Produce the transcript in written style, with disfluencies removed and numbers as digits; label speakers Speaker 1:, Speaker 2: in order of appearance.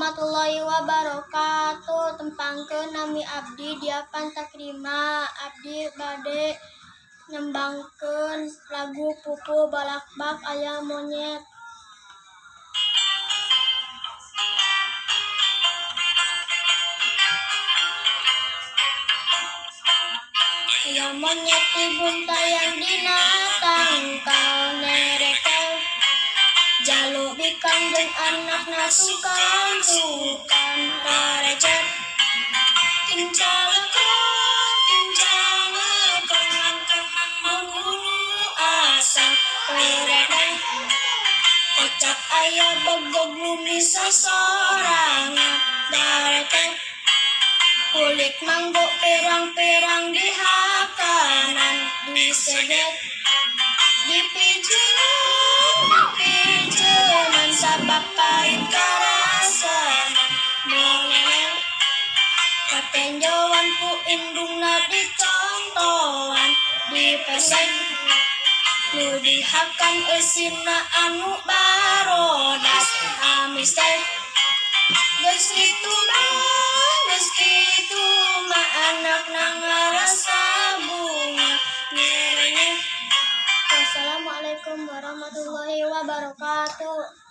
Speaker 1: warahmatullahi wabarakatuh. Tempangkeun nami abdi diapan takrima. Abdi bade nembangkeun lagu Pupu Balakbak Aya Monyet. Aya monyet dibuntayan dina tangkal nerekel, jaluk bikang jeung anakna sukan karecet. Tincalekon langkah menghulu asa keredeng, kocak aya begog lumi sasorangan dareteng. Kulit manggo perang-perang di hakanan diseget, dipijeun sabab pahit karasana meleleh. Katenjoan ku indungna dicontohan dipeseng, nu dihakan eusinna anu barodas amis teh. Geus kitu mah anakna ngarasa bunga nyerenyeh. Wassalamualaikum warahmatullahi wabarakatuh.